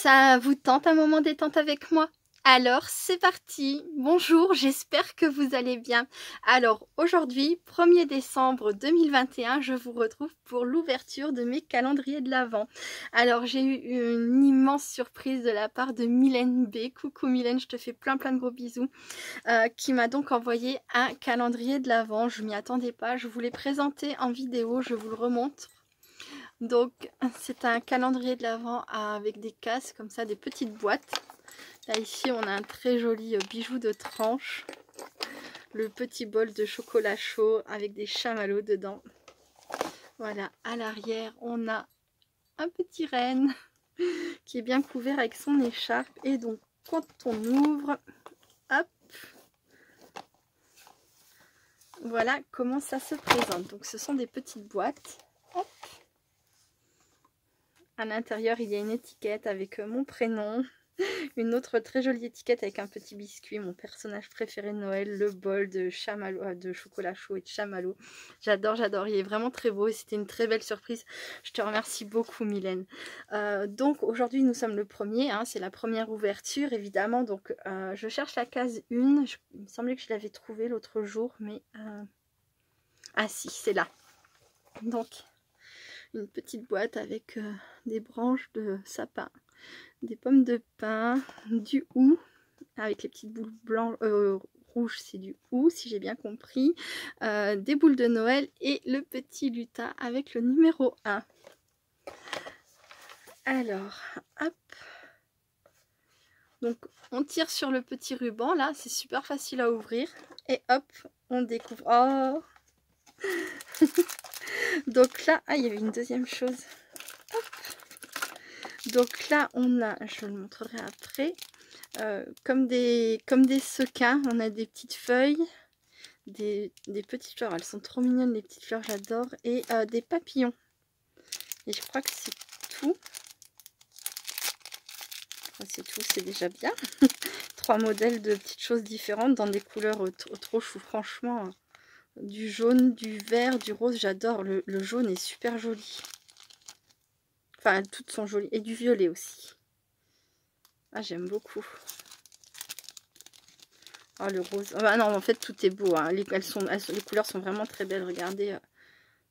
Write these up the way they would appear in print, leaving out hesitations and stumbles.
Ça vous tente un moment détente avec moi? Alors c'est parti! Bonjour, j'espère que vous allez bien. Alors aujourd'hui, 1er décembre 2021, je vous retrouve pour l'ouverture de mes calendriers de l'Avent. Alors j'ai eu une immense surprise de la part de Mylène B. Coucou Mylène, je te fais plein de gros bisous. Qui m'a donc envoyé un calendrier de l'Avent. Je m'y attendais pas, je vous l'ai présenté en vidéo, je vous le remontre. Donc c'est un calendrier de l'Avent avec des cases comme ça, des petites boîtes. Là ici on a un très joli bijou de tranche. Le petit bol de chocolat chaud avec des chamallows dedans. Voilà, à l'arrière on a un petit renne qui est bien couvert avec son écharpe. Et donc quand on ouvre, hop, voilà comment ça se présente. Donc ce sont des petites boîtes. Hop. À l'intérieur, il y a une étiquette avec mon prénom, une autre très jolie étiquette avec un petit biscuit, mon personnage préféré de Noël, le bol de chamallow, de chocolat chaud et de chamallow. J'adore, j'adore. Il est vraiment très beau et c'était une très belle surprise. Je te remercie beaucoup, Mylène. Donc aujourd'hui, nous sommes le 1er, hein, c'est la première ouverture, évidemment. Donc je cherche la case 1. Il me semblait que je l'avais trouvée l'autre jour, mais ah si, c'est là. Donc une petite boîte avec des branches de sapin, des pommes de pin, du hou, avec les petites boules blanches, rouges, c'est du hou si j'ai bien compris, des boules de Noël et le petit lutin avec le numéro 1. Alors, hop. Donc on tire sur le petit ruban, là, c'est super facile à ouvrir. Et hop, on découvre. Oh donc là, ah, il y avait une deuxième chose. Hop. Donc là, on a, je le montrerai après, comme des sequins, on a des petites feuilles, des petites fleurs, elles sont trop mignonnes les petites fleurs, j'adore, et des papillons. Et je crois que c'est tout. Enfin, c'est tout, c'est déjà bien. 3 modèles de petites choses différentes dans des couleurs trop chou, franchement. Du jaune, du vert, du rose, j'adore. Le jaune est super joli. Enfin, toutes sont jolies. Et du violet aussi. Ah, j'aime beaucoup. Oh, le rose. Ah non, en fait, tout est beau. Hein. Les couleurs sont vraiment très belles. Regardez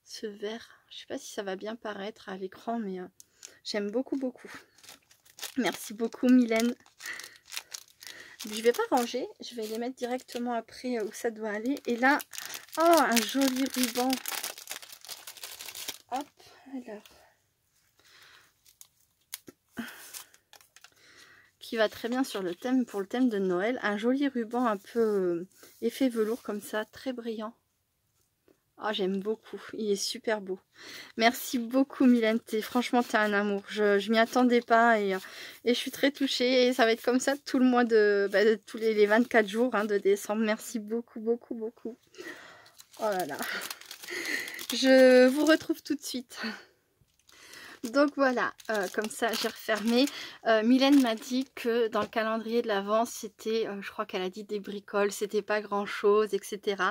ce vert. Je sais pas si ça va bien paraître à l'écran, mais j'aime beaucoup. Merci beaucoup, Mylène. Je vais pas ranger. Je vais les mettre directement après où ça doit aller. Et là, oh, un joli ruban. Hop, alors. Qui va très bien sur le thème, pour le thème de Noël. Un joli ruban un peu effet velours comme ça, très brillant. Oh, j'aime beaucoup, il est super beau. Merci beaucoup Mylène, franchement t'es un amour. Je m'y attendais pas et je suis très touchée. Et ça va être comme ça tout le mois de tous les 24 jours hein, de décembre. Merci beaucoup. Oh là là. Je vous retrouve tout de suite. Donc voilà, comme ça j'ai refermé. Mylène m'a dit que dans le calendrier de l'Avent, c'était, je crois qu'elle a dit des bricoles, c'était pas grand chose, etc.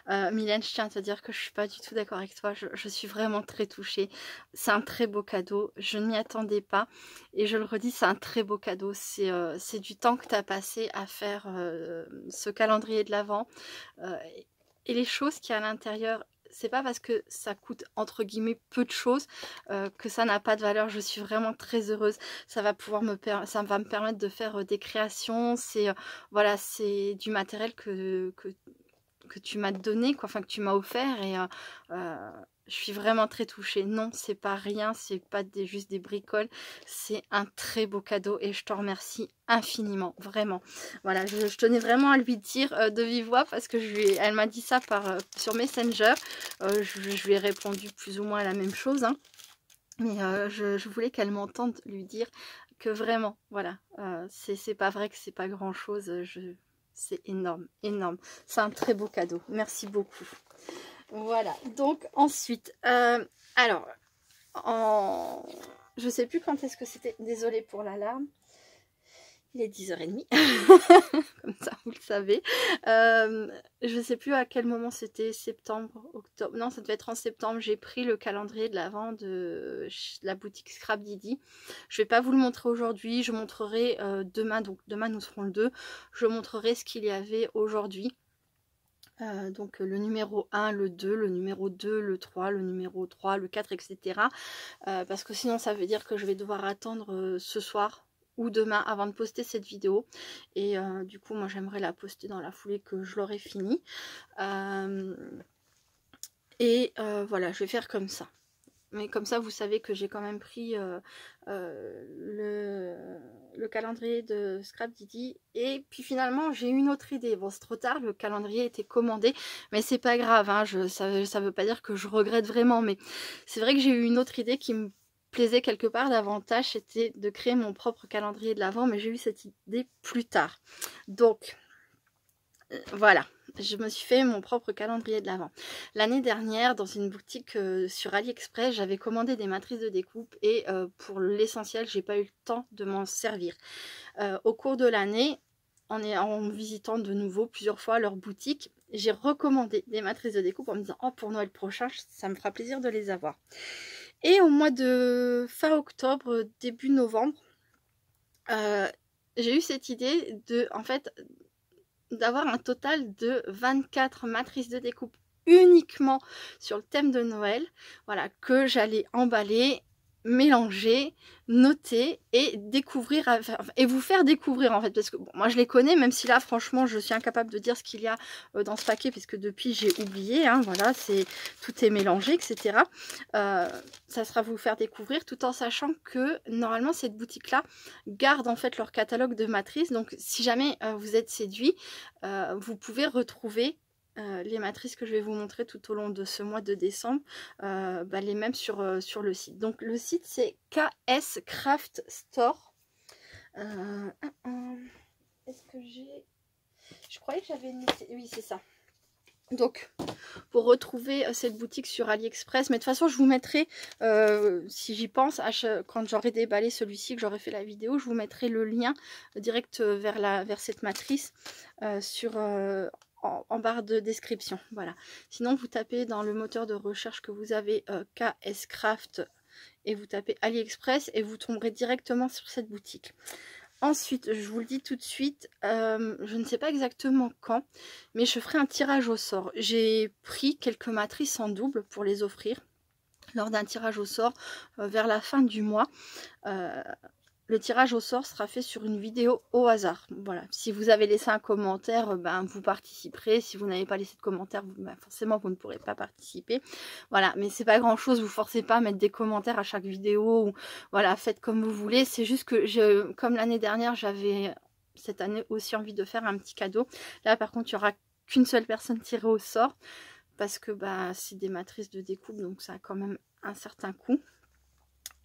Mylène, je tiens à te dire que je suis pas du tout d'accord avec toi, je suis vraiment très touchée. C'est un très beau cadeau, je ne m'y attendais pas. Et je le redis, c'est un très beau cadeau, c'est du temps que tu as passé à faire ce calendrier de l'Avent. Et les choses qu'il y a à l'intérieur, c'est pas parce que ça coûte entre guillemets peu de choses que ça n'a pas de valeur. Je suis vraiment très heureuse. Ça va pouvoir me permettre de faire des créations. C'est voilà, c'est du matériel que tu m'as donné, quoi, enfin que tu m'as offert, et je suis vraiment très touchée. Non, c'est pas rien, c'est pas juste des bricoles, c'est un très beau cadeau et je te remercie infiniment, vraiment. Voilà, je tenais vraiment à lui dire de vive voix parce que elle m'a dit ça sur Messenger. Je lui ai répondu plus ou moins la même chose, hein. Mais je voulais qu'elle m'entende lui dire que vraiment, voilà, c'est pas vrai que c'est pas grand chose. C'est énorme. C'est un très beau cadeau. Merci beaucoup. Voilà. Donc ensuite, alors, je sais plus quand est-ce que c'était. Désolée pour l'alarme. Il est 10h30, comme ça vous le savez. Je ne sais plus à quel moment c'était, septembre, octobre. Non, ça devait être en septembre. J'ai pris le calendrier de l'Avent de la boutique Scrap Didi. Je ne vais pas vous le montrer aujourd'hui. Je montrerai demain. Donc demain nous serons le 2. Je montrerai ce qu'il y avait aujourd'hui. Donc le numéro 1, le 2, le numéro 2, le 3, le numéro 3, le 4, etc. Parce que sinon ça veut dire que je vais devoir attendre ce soir ou demain avant de poster cette vidéo. Et du coup moi j'aimerais la poster dans la foulée que je l'aurai fini. Voilà, je vais faire comme ça. Mais comme ça, vous savez que j'ai quand même pris le calendrier de Scrap Didi. Et puis finalement, j'ai eu une autre idée. Bon, c'est trop tard, le calendrier était commandé. Mais c'est pas grave, hein, ça veut pas dire que je regrette vraiment. Mais c'est vrai que j'ai eu une autre idée qui me plaisait quelque part davantage. C'était de créer mon propre calendrier de l'Avent. Mais j'ai eu cette idée plus tard. Donc, voilà. Je me suis fait mon propre calendrier de l'Avent. L'année dernière, dans une boutique sur AliExpress, j'avais commandé des matrices de découpe et pour l'essentiel, j'ai pas eu le temps de m'en servir. Au cours de l'année, en visitant de nouveau plusieurs fois leur boutique, j'ai recommandé des matrices de découpe en me disant « Oh, pour Noël prochain, ça me fera plaisir de les avoir. » Et au mois de fin octobre, début novembre, j'ai eu cette idée de, en fait, d'avoir un total de 24 matrices de découpe uniquement sur le thème de Noël, voilà, que j'allais emballer, mélanger, noter et découvrir, et vous faire découvrir en fait, parce que bon, moi je les connais, même si là franchement je suis incapable de dire ce qu'il y a dans ce paquet, puisque depuis j'ai oublié, hein, voilà, tout est mélangé, etc. Ça sera vous faire découvrir, tout en sachant que normalement cette boutique là garde en fait leur catalogue de matrices, donc si jamais vous êtes séduit, vous pouvez retrouver les matrices que je vais vous montrer tout au long de ce mois de décembre, les mêmes sur le site. Donc le site c'est KS Craft Store. Est-ce que j'ai... Je croyais que j'avais noté... Oui, c'est ça. Donc, pour retrouver cette boutique sur AliExpress, mais de toute façon, je vous mettrai, si j'y pense, quand j'aurai déballé celui-ci, que j'aurai fait la vidéo, je vous mettrai le lien direct vers cette matrice en barre de description. Voilà. Sinon, vous tapez dans le moteur de recherche que vous avez KS Craft et vous tapez AliExpress et vous tomberez directement sur cette boutique. Ensuite, je vous le dis tout de suite, je ne sais pas exactement quand, mais je ferai un tirage au sort. J'ai pris quelques matrices en double pour les offrir lors d'un tirage au sort vers la fin du mois. Le tirage au sort sera fait sur une vidéo au hasard. Voilà. Si vous avez laissé un commentaire, vous participerez. Si vous n'avez pas laissé de commentaire, forcément vous ne pourrez pas participer. Voilà, mais c'est pas grand chose. Vous forcez pas à mettre des commentaires à chaque vidéo. Ou, voilà, faites comme vous voulez. C'est juste que comme l'année dernière, j'avais cette année aussi envie de faire un petit cadeau. Là, par contre, il n'y aura qu'une seule personne tirée au sort parce que c'est des matrices de découpe, donc ça a quand même un certain coût.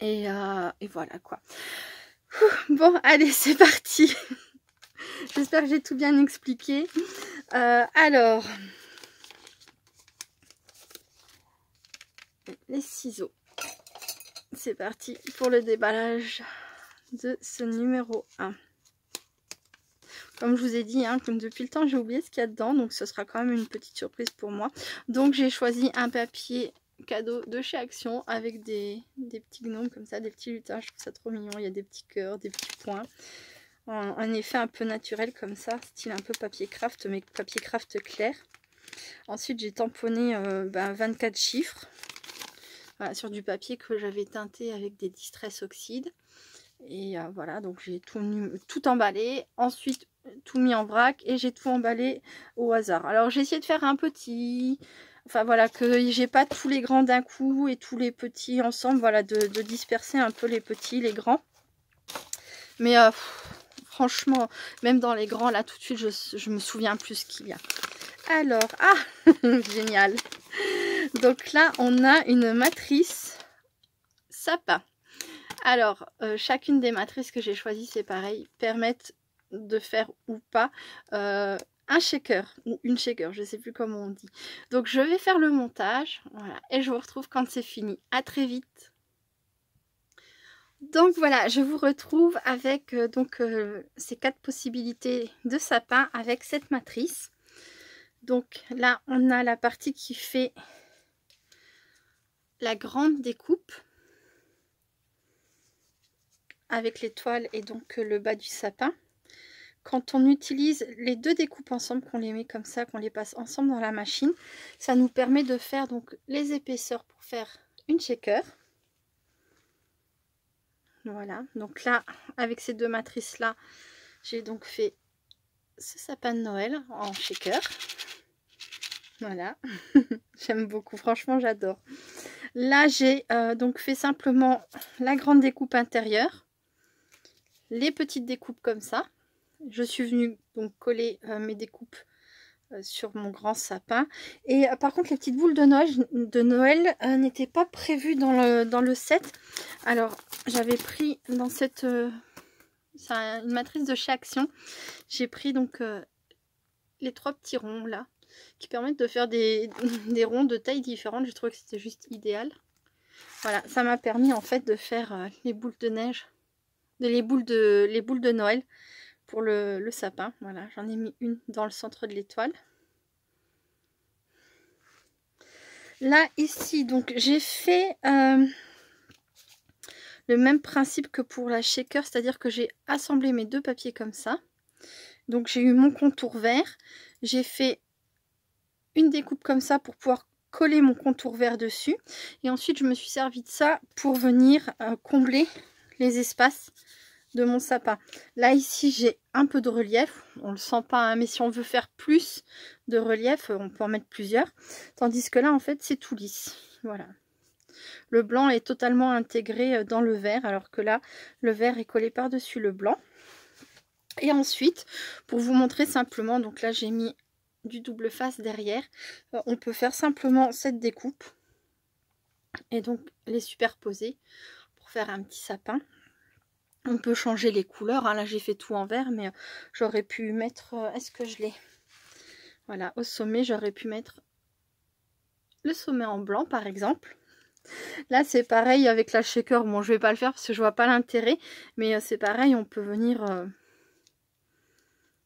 Et voilà quoi. Bon, allez, c'est parti. J'espère que j'ai tout bien expliqué. Alors, les ciseaux. C'est parti pour le déballage de ce numéro 1. Comme je vous ai dit, hein, comme depuis le temps, j'ai oublié ce qu'il y a dedans. Donc, ce sera quand même une petite surprise pour moi. Donc, j'ai choisi un papier cadeau de chez Action avec des petits gnomes comme ça, des petits lutins. Je trouve ça trop mignon. Il y a des petits cœurs, des petits points. Un effet un peu naturel comme ça, style un peu papier craft, mais papier craft clair. Ensuite, j'ai tamponné 24 chiffres sur du papier que j'avais teinté avec des Distress Oxyde. Et voilà, donc j'ai tout emballé. Ensuite, tout mis en vrac et j'ai tout emballé au hasard. Alors, j'ai essayé de faire un petit... Enfin voilà, que j'ai pas tous les grands d'un coup et tous les petits ensemble. Voilà, de disperser un peu les petits, les grands. Mais franchement, même dans les grands, là, tout de suite, je me souviens plus ce qu'il y a. Alors, génial. Donc là, on a une matrice sapin. Alors, chacune des matrices que j'ai choisies, c'est pareil, permettent de faire ou pas un shaker ou une shaker, je ne sais plus comment on dit. Donc, je vais faire le montage, voilà, et je vous retrouve quand c'est fini. À très vite. Donc voilà, je vous retrouve avec ces 4 possibilités de sapin avec cette matrice. Donc là, on a la partie qui fait la grande découpe avec l'étoile et donc le bas du sapin. Quand on utilise les 2 découpes ensemble, qu'on les met comme ça, qu'on les passe ensemble dans la machine, ça nous permet de faire donc les épaisseurs pour faire une shaker. Voilà, donc là, avec ces 2 matrices là, j'ai donc fait ce sapin de Noël en shaker. Voilà, j'aime beaucoup, franchement j'adore. Là j'ai donc fait simplement la grande découpe intérieure, les petites découpes comme ça. Je suis venue donc coller mes découpes sur mon grand sapin. Et par contre les petites boules de Noël n'étaient pas prévues dans le set. Alors j'avais pris dans cette... c'est une matrice de chez Action. J'ai pris donc les 3 petits ronds là, qui permettent de faire des ronds de tailles différentes. Je trouve que c'était juste idéal. Voilà, ça m'a permis en fait de faire les boules de neige, les boules de Noël pour le sapin. Voilà, j'en ai mis une dans le centre de l'étoile. Là, ici, donc j'ai fait le même principe que pour la shaker, c'est-à-dire que j'ai assemblé mes 2 papiers comme ça. Donc j'ai eu mon contour vert, j'ai fait une découpe comme ça pour pouvoir coller mon contour vert dessus. Et ensuite, je me suis servi de ça pour venir combler les espaces de mon sapin. Là ici j'ai un peu de relief, on le sent pas hein, mais si on veut faire plus de relief on peut en mettre plusieurs, tandis que là en fait c'est tout lisse. Voilà, le blanc est totalement intégré dans le vert, alors que là le vert est collé par dessus le blanc. Et ensuite pour vous montrer simplement, donc là j'ai mis du double face derrière, on peut faire simplement cette découpe et donc les superposer pour faire un petit sapin. On peut changer les couleurs, hein. Là j'ai fait tout en vert, mais j'aurais pu mettre, est-ce que je l'ai? Voilà, au sommet j'aurais pu mettre le sommet en blanc par exemple. Là c'est pareil avec la shaker, bon je vais pas le faire parce que je vois pas l'intérêt, mais c'est pareil, on peut venir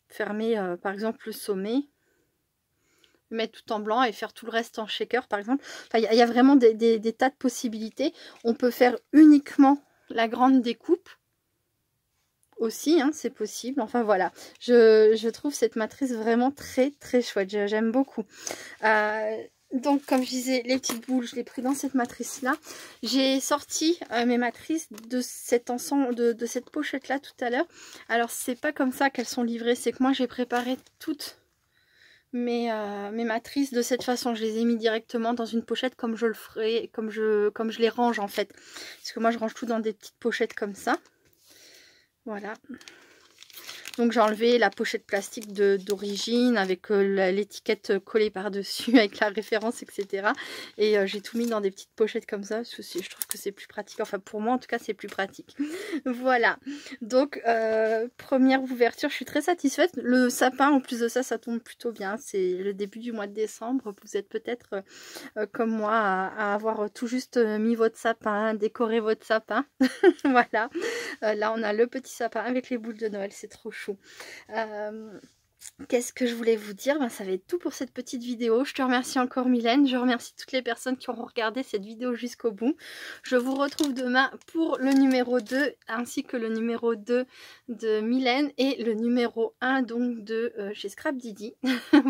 fermer par exemple le sommet, mettre tout en blanc et faire tout le reste en shaker par exemple. Enfin, il y a vraiment des tas de possibilités. On peut faire uniquement la grande découpe aussi, hein, c'est possible. Enfin voilà, je trouve cette matrice vraiment très très chouette, j'aime beaucoup. Donc comme je disais, les petites boules je les ai pris dans cette matrice là. J'ai sorti mes matrices de cet ensemble, de cette pochette là tout à l'heure. Alors c'est pas comme ça qu'elles sont livrées, c'est que moi j'ai préparé toutes mes matrices de cette façon. Je les ai mis directement dans une pochette comme je le ferai, comme je les range en fait, parce que moi je range tout dans des petites pochettes comme ça. Voilà, donc j'ai enlevé la pochette plastique d'origine avec l'étiquette collée par dessus avec la référence, etc. Et j'ai tout mis dans des petites pochettes comme ça parce que je trouve que c'est plus pratique, enfin pour moi en tout cas c'est plus pratique. Voilà, donc première ouverture, je suis très satisfaite. Le sapin en plus de ça, ça tombe plutôt bien, c'est le début du mois de décembre. Vous êtes peut-être comme moi à avoir tout juste mis votre sapin, décoré votre sapin. Voilà, là on a le petit sapin avec les boules de Noël, c'est trop chou. Qu'est-ce que je voulais vous dire? Ben, ça va être tout pour cette petite vidéo. Je te remercie encore Mylène, je remercie toutes les personnes qui auront regardé cette vidéo jusqu'au bout. Je vous retrouve demain pour le numéro 2 ainsi que le numéro 2 de Mylène et le numéro 1 donc de chez Scrap Didi.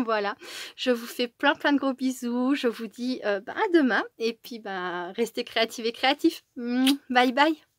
Voilà, je vous fais plein de gros bisous, je vous dis à demain et puis restez créatifs et créatifs. Bye bye.